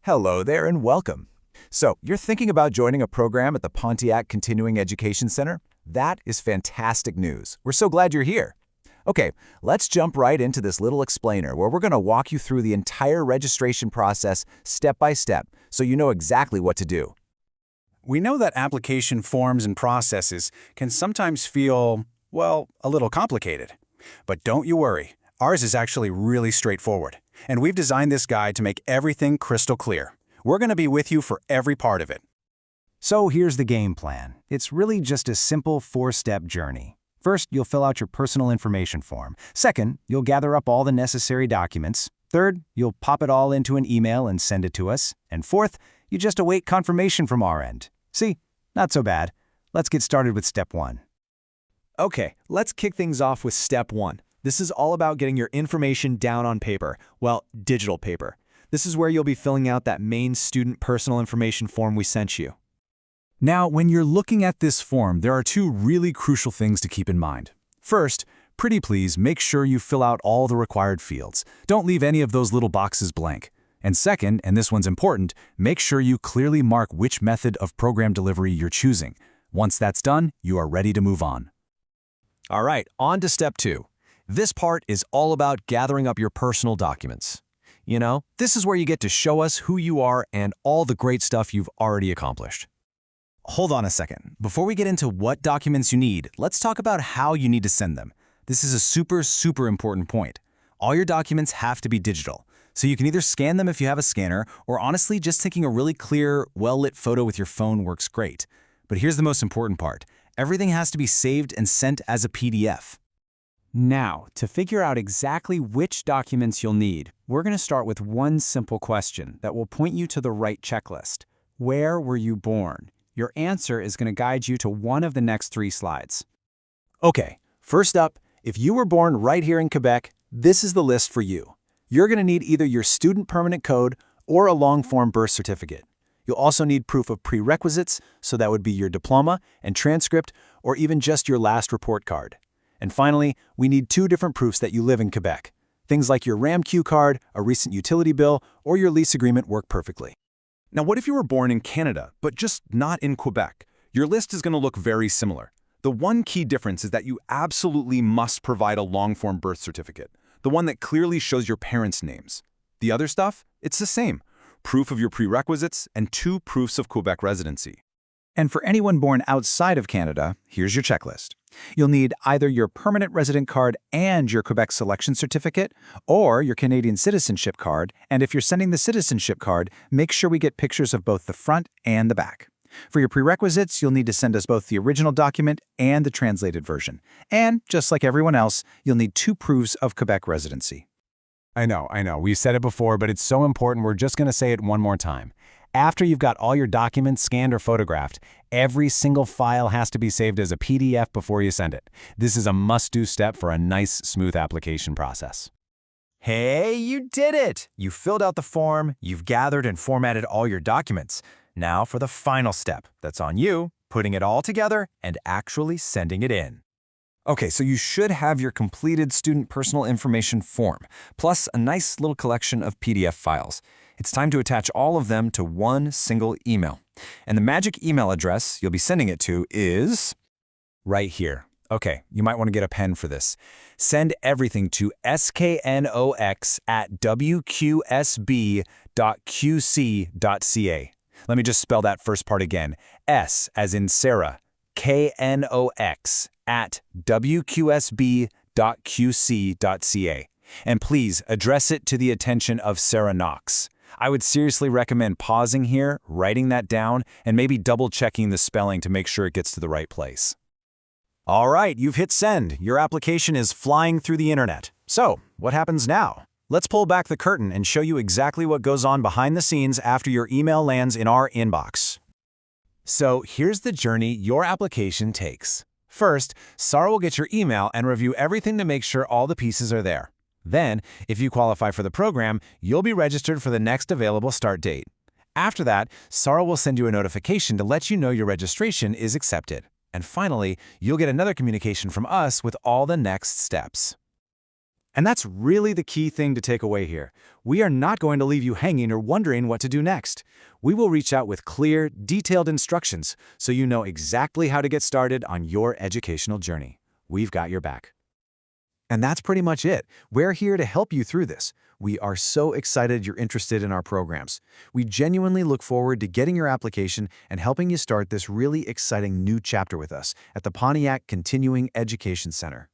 Hello there and welcome. So, you're thinking about joining a program at the Pontiac Continuing Education Center? That is fantastic news. We're so glad you're here. Okay, let's jump right into this little explainer where we're going to walk you through the entire registration process step by step so you know exactly what to do. We know that application forms and processes can sometimes feel, well, a little complicated. But don't you worry, ours is actually really straightforward. And we've designed this guide to make everything crystal clear. We're going to be with you for every part of it. So here's the game plan. It's really just a simple 4-step journey. First, you'll fill out your personal information form. Second, you'll gather up all the necessary documents. Third, you'll pop it all into an email and send it to us. And fourth, you just await confirmation from our end. See, not so bad. Let's get started with step 1. Okay, let's kick things off with step 1. This is all about getting your information down on paper, well, digital paper. This is where you'll be filling out that main student personal information form we sent you. Now, when you're looking at this form, there are 2 really crucial things to keep in mind. First, pretty please make sure you fill out all the required fields. Don't leave any of those little boxes blank. And second, and this one's important, make sure you clearly mark which method of program delivery you're choosing. Once that's done, you are ready to move on. All right, on to step 2. This part is all about gathering up your personal documents. You know, this is where you get to show us who you are and all the great stuff you've already accomplished. Hold on a second. Before we get into what documents you need, let's talk about how you need to send them. This is a super important point. All your documents have to be digital, so you can either scan them if you have a scanner, or honestly, just taking a really clear, well-lit photo with your phone works great. But here's the most important part. Everything has to be saved and sent as a PDF. Now, to figure out exactly which documents you'll need, we're going to start with one simple question that will point you to the right checklist. Where were you born? Your answer is going to guide you to one of the next 3 slides. Okay, first up, if you were born right here in Quebec, this is the list for you. You're going to need either your student permanent code or a long-form birth certificate. You'll also need proof of prerequisites, so that would be your diploma and transcript, or even just your last report card. And finally, we need 2 different proofs that you live in Quebec. Things like your RAM-Q card, a recent utility bill, or your lease agreement work perfectly. Now, what if you were born in Canada, but just not in Quebec? Your list is going to look very similar. The one key difference is that you absolutely must provide a long-form birth certificate, the one that clearly shows your parents' names. The other stuff, it's the same. Proof of your prerequisites and 2 proofs of Quebec residency. And for anyone born outside of Canada, here's your checklist. You'll need either your permanent resident card and your Quebec selection certificate, or your Canadian citizenship card, and if you're sending the citizenship card, make sure we get pictures of both the front and the back. For your prerequisites, you'll need to send us both the original document and the translated version. And, just like everyone else, you'll need 2 proofs of Quebec residency. I know, we've said it before, but it's so important we're just going to say it one more time. After you've got all your documents scanned or photographed, every single file has to be saved as a PDF before you send it. This is a must-do step for a nice, smooth application process. Hey, you did it! You filled out the form, you've gathered and formatted all your documents. Now for the final step. That's on you, putting it all together and actually sending it in. Okay, so you should have your completed student personal information form, plus a nice little collection of PDF files. It's time to attach all of them to one single email. And the magic email address you'll be sending it to is right here. Okay, you might want to get a pen for this. Send everything to sknox@wqsb.qc.ca. Let me just spell that first part again. S as in Sarah, knox@wqsb.qc.ca. And please address it to the attention of Sarah Knox. I would seriously recommend pausing here, writing that down, and maybe double-checking the spelling to make sure it gets to the right place. All right, you've hit send. Your application is flying through the internet. So, what happens now? Let's pull back the curtain and show you exactly what goes on behind the scenes after your email lands in our inbox. So, here's the journey your application takes. First, Sarah will get your email and review everything to make sure all the pieces are there. Then, if you qualify for the program, you'll be registered for the next available start date. After that, Sarah will send you a notification to let you know your registration is accepted. And finally, you'll get another communication from us with all the next steps. And that's really the key thing to take away here. We are not going to leave you hanging or wondering what to do next. We will reach out with clear, detailed instructions so you know exactly how to get started on your educational journey. We've got your back. And that's pretty much it. We're here to help you through this. We are so excited you're interested in our programs. We genuinely look forward to getting your application and helping you start this really exciting new chapter with us at the Pontiac Continuing Education Center.